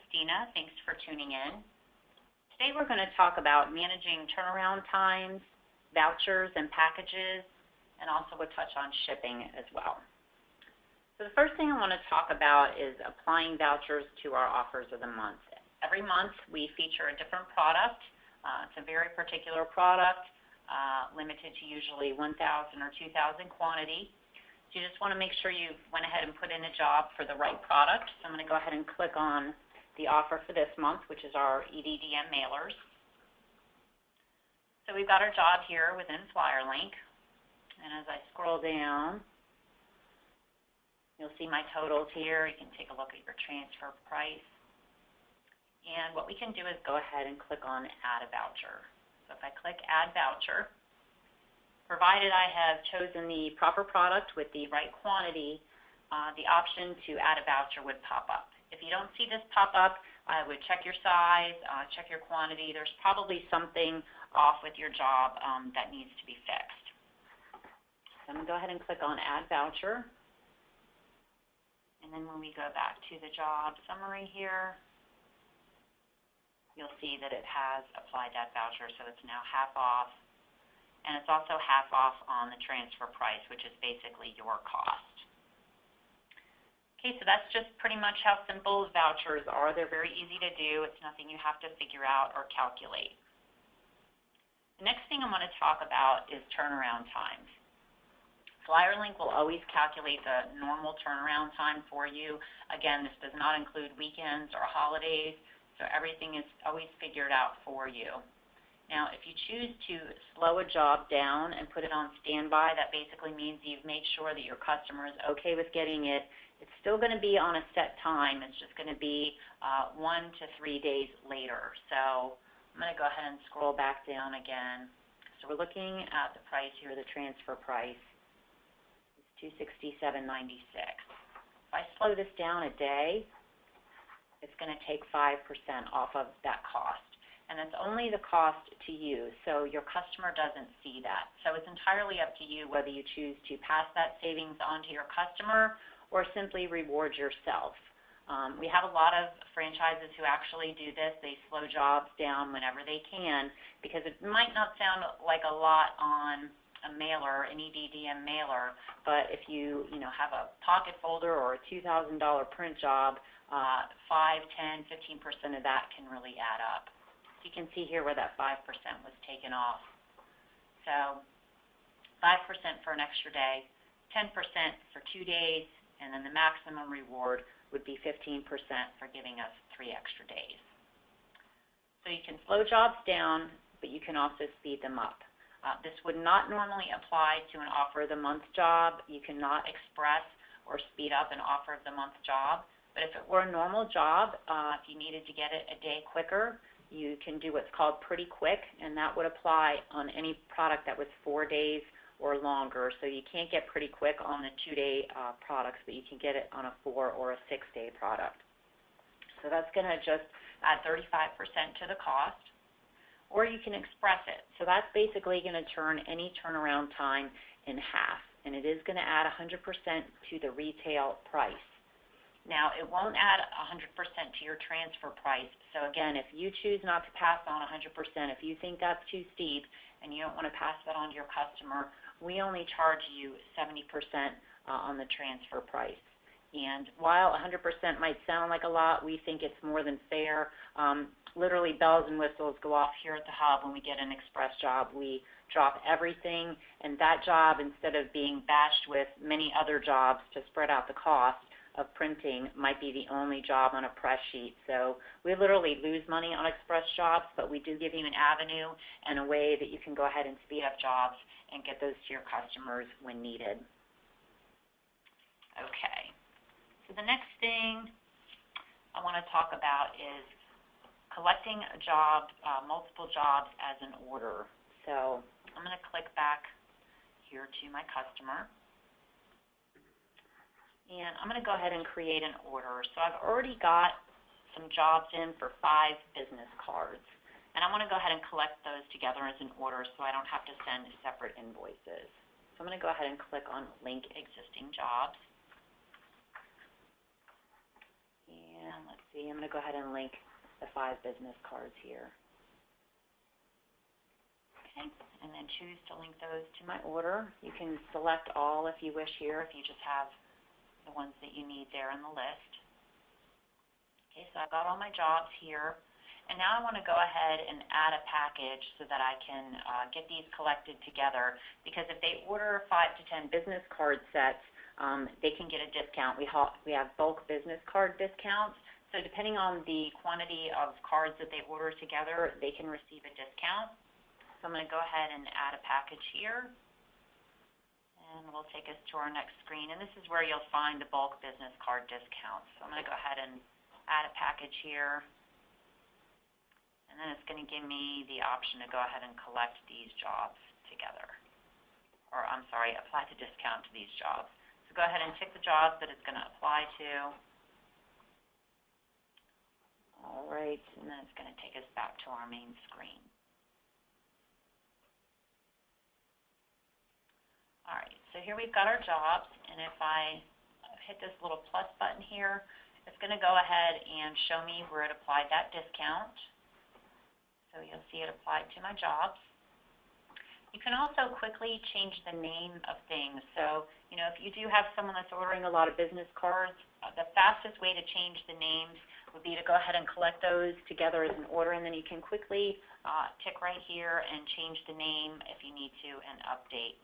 Christina. Thanks for tuning in. Today we're going to talk about managing turnaround times, vouchers and packages, and also we'll touch on shipping as well. So the first thing I want to talk about is applying vouchers to our offers of the month. Every month we feature a different product. It's a very particular product, limited to usually 1,000 or 2,000 quantity. So you just want to make sure you went ahead and put in a job for the right product. So I'm going to go ahead and click on the offer for this month, which is our EDDM mailers. So we've got our job here within Flyerlink. And as I scroll down, you'll see my totals here. You can take a look at your transfer price. And what we can do is go ahead and click on Add a Voucher. So if I click Add Voucher, provided I have chosen the proper product with the right quantity, the option to add a voucher would pop up. If you don't see this pop up, I would check your size, check your quantity. There's probably something off with your job that needs to be fixed. So I'm going to go ahead and click on Add Voucher. And then when we go back to the job summary here, you'll see that it has applied that voucher, so it's now half off. And it's also half off on the transfer price, which is basically your cost. Okay, so that's just pretty much how simple vouchers are. They're very easy to do. It's nothing you have to figure out or calculate. The next thing I want to talk about is turnaround times. Flyerlink will always calculate the normal turnaround time for you. Again, this does not include weekends or holidays, so everything is always figured out for you. Now, if you choose to slow a job down and put it on standby, that basically means you've made sure that your customer is okay with getting it. It's still going to be on a set time. It's just going to be 1 to 3 days later. So I'm going to go ahead and scroll back down again. So we're looking at the price here, the transfer price. It's $267.96. If I slow this down a day, it's going to take 5% off of that cost. And it's only the cost to you, so your customer doesn't see that. So it's entirely up to you whether you choose to pass that savings on to your customer or simply reward yourself. We have a lot of franchises who actually do this. They slow jobs down whenever they can because it might not sound like a lot on a mailer, an EDDM mailer, but if you have a pocket folder or a $2,000 print job, 5, 10, 15% of that can really add up. So you can see here where that 5% was taken off. So 5% for an extra day, 10% for 2 days, and then the maximum reward would be 15% for giving us 3 extra days. So you can slow jobs down, but you can also speed them up. This would not normally apply to an offer of the month job. You cannot express or speed up an offer of the month job. But if it were a normal job, if you needed to get it a day quicker, you can do what's called pretty quick, and that would apply on any product that was 4 days or longer. So you can't get pretty quick on the 2-day products, but you can get it on a 4 or a 6-day product. So that's going to just add 35% to the cost, or you can express it. So that's basically going to turn any turnaround time in half, and it is going to add 100% to the retail price. Now, it won't add 100% to your transfer price. So again, if you choose not to pass on 100%, if you think that's too steep and you don't want to pass that on to your customer, we only charge you 70% on the transfer price. And while 100% might sound like a lot, we think it's more than fair. Literally bells and whistles go off here at the hub when we get an express job. We drop everything, and that job, instead of being bashed with many other jobs to spread out the cost of printing, might be the only job on a press sheet. So we literally lose money on express jobs, but we do give you an avenue and a way that you can go ahead and speed up jobs and get those to your customers when needed. Okay, so the next thing I want to talk about is collecting a job, multiple jobs as an order. So I'm going to click back here to my customer. And I'm going to go ahead and create an order. So I've already got some jobs in for 5 business cards. And I want to go ahead and collect those together as an order so I don't have to send separate invoices. So I'm going to go ahead and click on Link Existing Jobs. And let's see, I'm going to go ahead and link the 5 business cards here. Okay, and then choose to link those to my order. You can select all if you wish here, if you just have the ones that you need there in the list. Okay, so I've got all my jobs here. And now I want to go ahead and add a package so that I can get these collected together, because if they order 5 to 10 business card sets, they can get a discount. We have bulk business card discounts. So depending on the quantity of cards that they order together, they can receive a discount. So I'm going to go ahead and add a package here. And we'll take us to our next screen. And this is where you'll find the bulk business card discounts. So I'm going to go ahead and add a package here. And then it's going to give me the option to go ahead and collect these jobs together. Or, I'm sorry, apply the discount to these jobs. So go ahead and tick the jobs that it's going to apply to. All right, and then it's going to take us back to our main screen. All right, so here we've got our jobs, and if I hit this little plus button here, it's going to go ahead and show me where it applied that discount. So you'll see it applied to my jobs. You can also quickly change the name of things. So, if you do have someone that's ordering a lot of business cards, the fastest way to change the names would be to go ahead and collect those together as an order, and then you can quickly tick right here and change the name if you need to and update.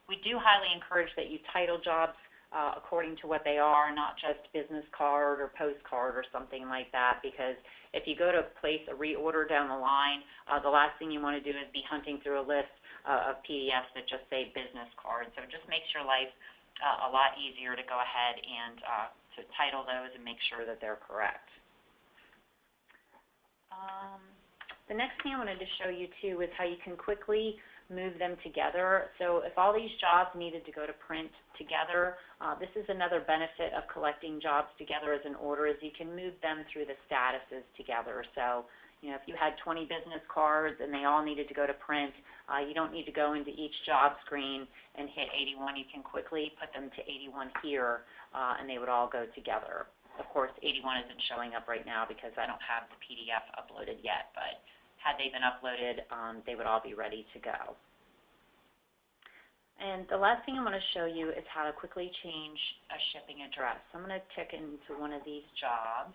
We do highly encourage that you title jobs according to what they are, not just business card or postcard or something like that, because if you go to place a reorder down the line, the last thing you want to do is be hunting through a list of PDFs that just say business card. So it just makes your life a lot easier to go ahead and to title those and make sure that they're correct. The next thing I wanted to show you too is how you can quickly move them together. So if all these jobs needed to go to print together, this is another benefit of collecting jobs together as an order, is you can move them through the statuses together. So if you had 20 business cards and they all needed to go to print, you don't need to go into each job screen and hit 81. You can quickly put them to 81 here, and they would all go together. Of course, 81 isn't showing up right now because I don't have the PDF uploaded yet, but had they been uploaded, they would all be ready to go. And the last thing I want to show you is how to quickly change a shipping address. So I'm going to tick into one of these jobs.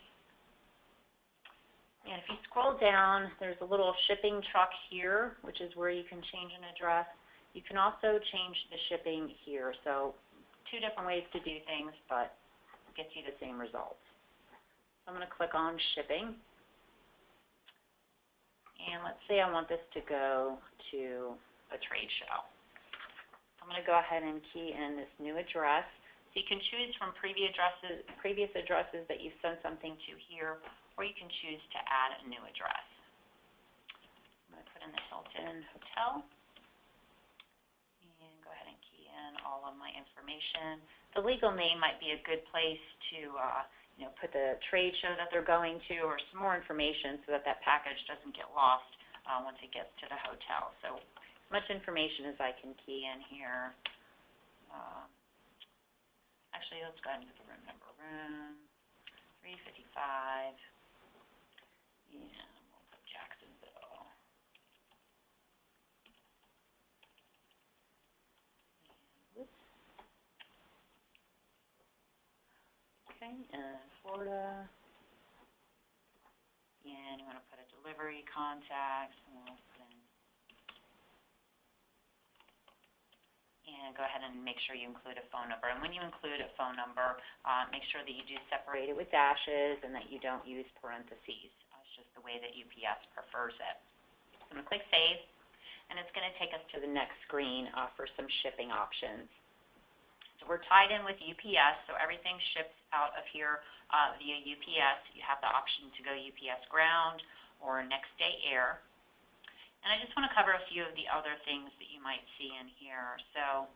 And if you scroll down, there's a little shipping truck here, which is where you can change an address. You can also change the shipping here. So 2 different ways to do things, but it gets you the same results. So I'm going to click on shipping. And let's say I want this to go to a trade show. I'm going to go ahead and key in this new address. So you can choose from previous addresses that you've sent something to here, or you can choose to add a new address. I'm going to put in the Hilton Hotel. And go ahead and key in all of my information. The legal name might be a good place to put the trade show that they're going to, or some more information so that that package doesn't get lost once it gets to the hotel. So as much information as I can key in here. Actually, let's go ahead and put the room number. Room 355. And we'll put Jacksonville. Okay, and Florida. And you want to put a delivery contact. And go ahead and make sure you include a phone number. And when you include a phone number, make sure that you do separate it with dashes and that you don't use parentheses. It's just the way that UPS prefers it. So I'm going to click Save, and it's going to take us to the next screen for some shipping options. So we're tied in with UPS, so everything ships out of here via UPS. You have the option to go UPS ground or next day air. And I just want to cover a few of the other things that you might see in here. So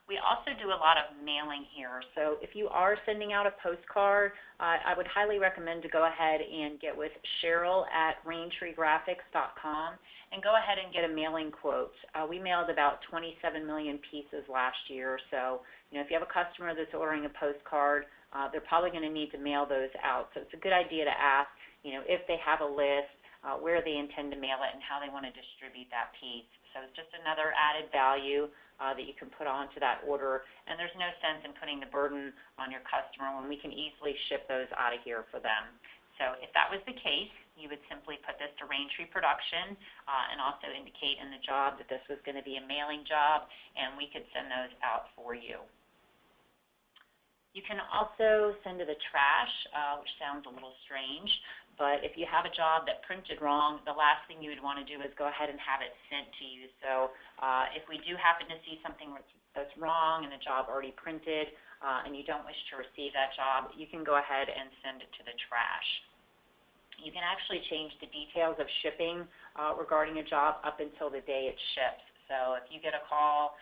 we also do a lot of mailing here. So if you are sending out a postcard, I would highly recommend to go ahead and get with Cheryl at RainTreeGraphics.com and go ahead and get a mailing quote. We mailed about 27 million pieces last year. So if you have a customer that's ordering a postcard, they're probably going to need to mail those out. So it's a good idea to ask, if they have a list, where they intend to mail it, and how they want to distribute that piece. So it's just another added value that you can put onto that order, and there's no sense in putting the burden on your customer when we can easily ship those out of here for them. So if that was the case, you would simply put this to Raintree Production and also indicate in the job that this was going to be a mailing job, and we could send those out for you. You can also send to the trash, which sounds a little strange, but if you have a job that printed wrong, the last thing you would want to do is go ahead and have it sent to you. So if we do happen to see something that's wrong and the job already printed and you don't wish to receive that job, you can go ahead and send it to the trash. You can actually change the details of shipping regarding a job up until the day it ships. So if you get a call,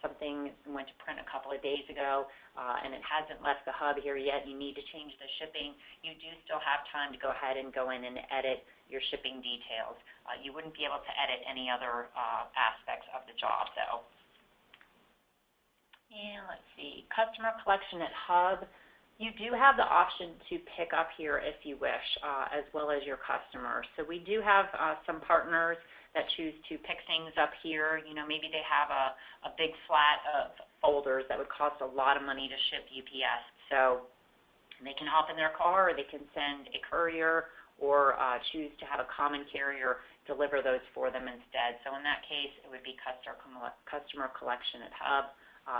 something went to print a couple of days ago and it hasn't left the hub here yet, you need to change the shipping, you do still have time to go ahead and go in and edit your shipping details. You wouldn't be able to edit any other aspects of the job, though. And let's see, customer collection at hub. You do have the option to pick up here if you wish, as well as your customers. So we do have some partners that choose to pick things up here. Maybe they have a big flat of folders that would cost a lot of money to ship UPS. So they can hop in their car, or they can send a courier, or choose to have a common carrier deliver those for them instead. So in that case, it would be customer collection at hub.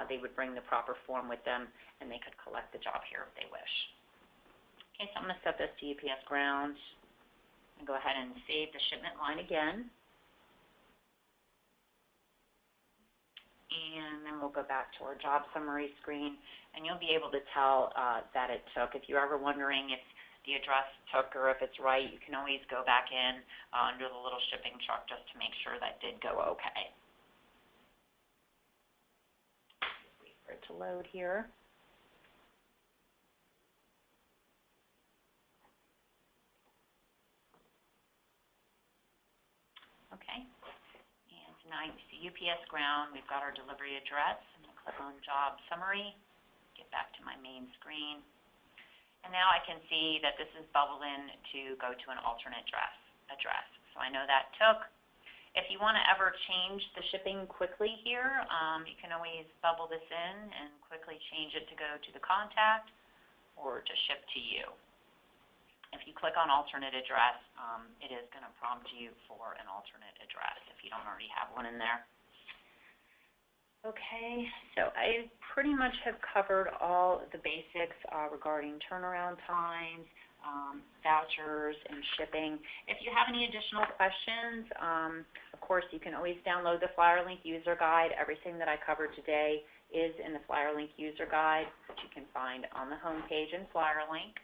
They would bring the proper form with them, and they could collect the job here if they wish. Okay, so I'm going to set this to UPS ground and go ahead and save the shipment line again. And then we'll go back to our job summary screen, and you'll be able to tell that it took. If you're ever wondering if the address took or if it's right, you can always go back in under the little shipping truck just to make sure that did go okay. Wait for it to load here. Okay. Now you see UPS ground. We've got our delivery address. I'm going to click on job summary, get back to my main screen. And now I can see that this is bubbled in to go to an alternate address. So I know that took. If you want to ever change the shipping quickly here, you can always bubble this in and quickly change it to go to the contact or to ship to you. If you click on alternate address, it is going to prompt you for an alternate address if you don't already have one in there. Okay, so I pretty much have covered all the basics regarding turnaround times, vouchers, and shipping. If you have any additional questions, of course, you can always download the Flyerlink user guide. Everything that I covered today is in the Flyerlink user guide that you can find on the home page in Flyerlink.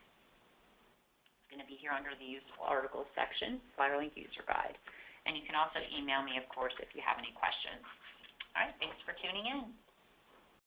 Going to be here under the useful articles section, Flyerlink user guide. And you can also email me, of course, if you have any questions. All right, thanks for tuning in.